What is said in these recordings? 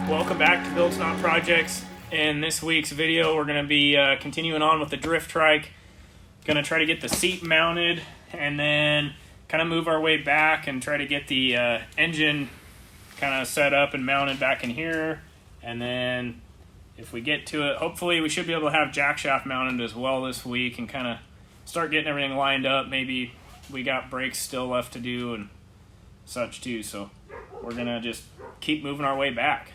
Welcome back to Builds Not Projects. In this week's video, we're going to be continuing on with the drift trike. Going to try to get the seat mounted and then kind of move our way back and try to get the engine kind of set up and mounted back in here. And then if we get to it, hopefully we should be able to have jackshaft mounted as well this week and kind of start getting everything lined up. Maybe we got brakes still left to do and such too. So we're going to just keep moving our way back.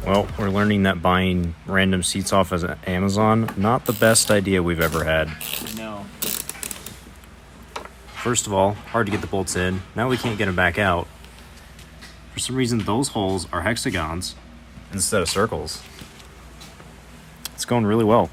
Well, we're learning that buying random seats off of Amazon, not the best idea we've ever had. No. First of all, hard to get the bolts in. Now we can't get them back out. For some reason, those holes are hexagons instead of circles. It's going really well.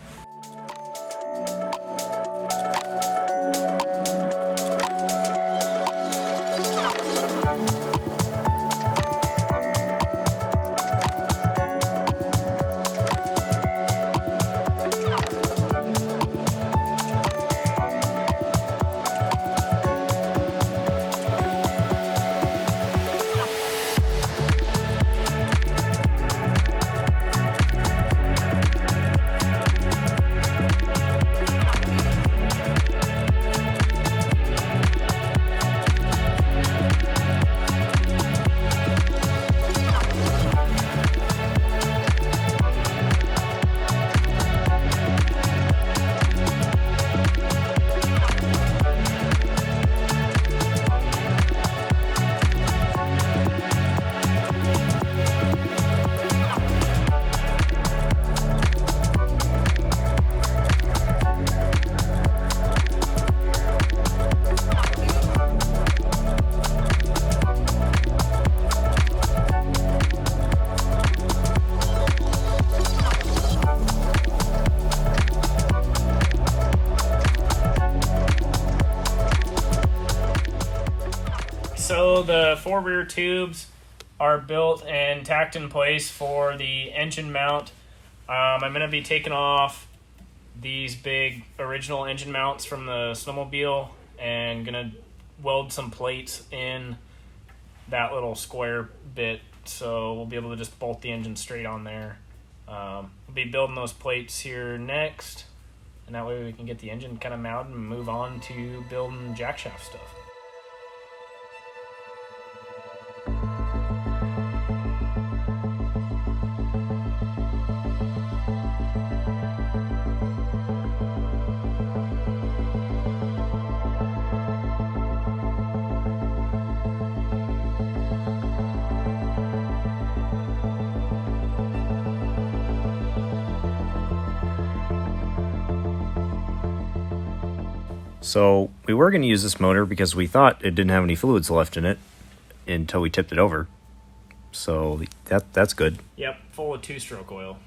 So the four rear tubes are built and tacked in place for the engine mount. I'm going to be taking off these big original engine mounts from the snowmobile and going to weld some plates in that little square bit, so we'll be able to just bolt the engine straight on there. We'll be building those plates here next, and that way we can get the engine kind of mounted and move on to building jackshaft stuff. So we were going to use this motor because we thought it didn't have any fluids left in it until we tipped it over. So that's good. Yep, full of two-stroke oil.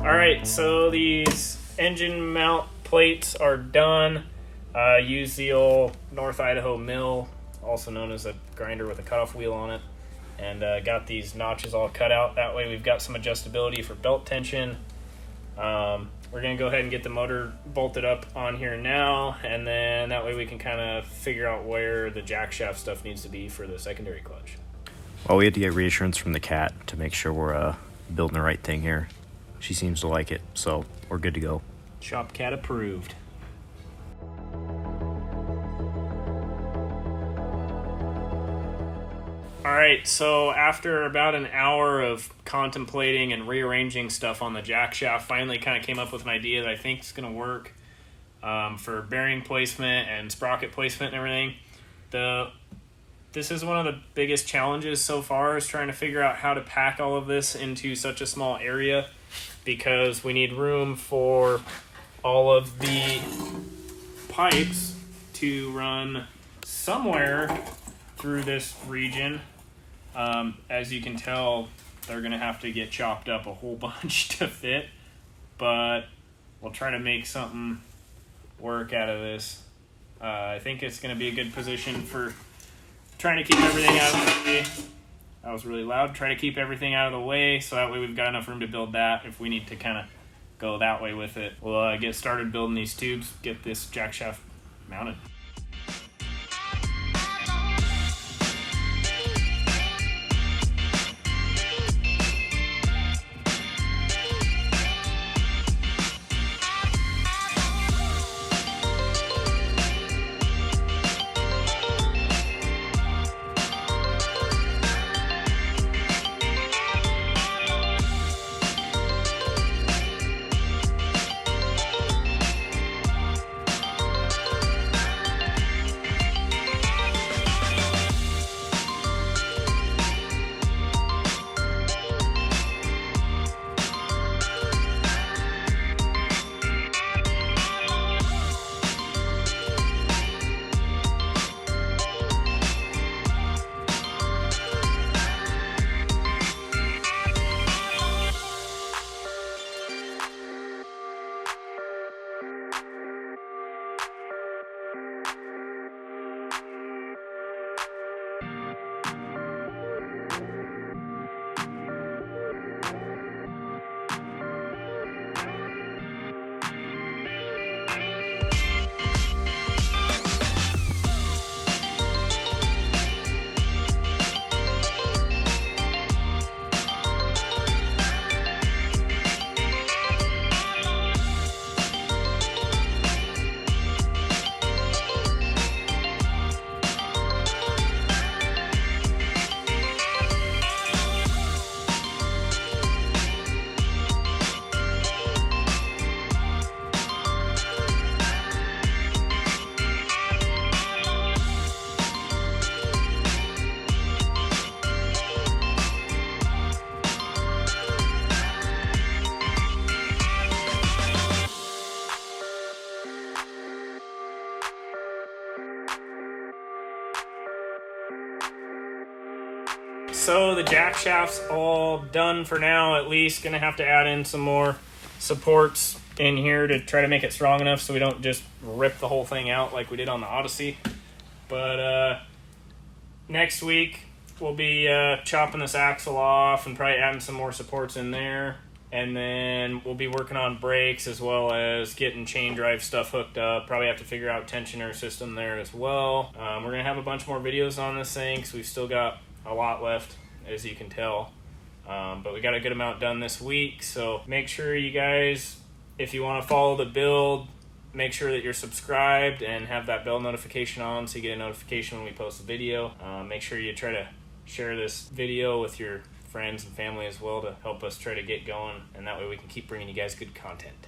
Alright, so these engine mount plates are done. Use the old North Idaho mill, also known as a grinder with a cutoff wheel on it, and got these notches all cut out. That way we've got some adjustability for belt tension. We're going to go ahead and get the motor bolted up on here now, and then that way we can kind of figure out where the jackshaft stuff needs to be for the secondary clutch. Well, we had to get reassurance from the cat to make sure we're building the right thing here. She seems to like it, so we're good to go. Shop cat approved. Alright, so after about an hour of contemplating and rearranging stuff on the jackshaft, finally kind of came up with an idea that I think is going to work for bearing placement and sprocket placement and everything. This is one of the biggest challenges so far, is trying to figure out how to pack all of this into such a small area, because we need room for all of the pipes to run somewhere through this region. As you can tell, they're going to have to get chopped up a whole bunch to fit, but we'll try to make something work out of this. I think it's going to be a good position for trying to keep everything out of the way. That was really loud. Try to keep everything out of the way, so that way we've got enough room to build that if we need to kind of go that way with it. We'll get started building these tubes, get this jackshaft mounted. So the jackshaft's all done for now, at least. Gonna have to add in some more supports in here to try to make it strong enough so we don't just rip the whole thing out like we did on the Odyssey. But next week we'll be chopping this axle off and probably adding some more supports in there. And then we'll be working on brakes as well as getting chain drive stuff hooked up. Probably have to figure out tensioner system there as well. We're going to have a bunch more videos on this thing because we've still got a lot left, as you can tell. But we got a good amount done this week. So make sure you guys, if you want to follow the build, make sure that you're subscribed and have that bell notification on so you get a notification when we post a video. Make sure you try to share this video with your friends and family as well to help us try to get going, and that way we can keep bringing you guys good content.